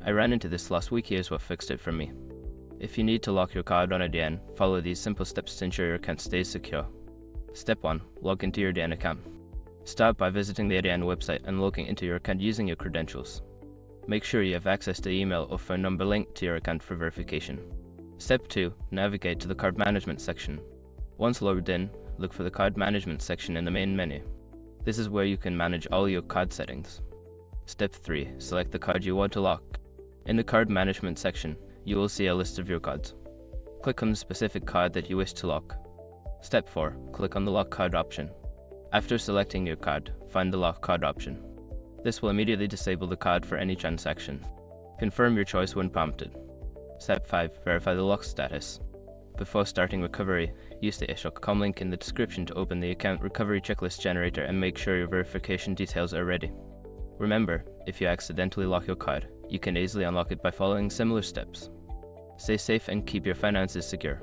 I ran into this last week. Here's what fixed it for me. If you need to lock your card on Adyen, follow these simple steps to ensure your account stays secure. Step 1. Log into your Adyen account. Start by visiting the Adyen website and logging into your account using your credentials. Make sure you have access to email or phone number linked to your account for verification. Step 2. Navigate to the card management section. Once logged in, look for the card management section in the main menu. This is where you can manage all your card settings. Step 3. Select the card you want to lock. In the card management section, you will see a list of your cards. Click on the specific card that you wish to lock. Step 4. Click on the lock card option. After selecting your card, find the lock card option. This will immediately disable the card for any transaction. Confirm your choice when prompted. Step 5. Verify the lock status. Before starting recovery, use the issue.com link in the description to open the account recovery checklist generator and make sure your verification details are ready. Remember, if you accidentally lock your card, you can easily unlock it by following similar steps. Stay safe and keep your finances secure.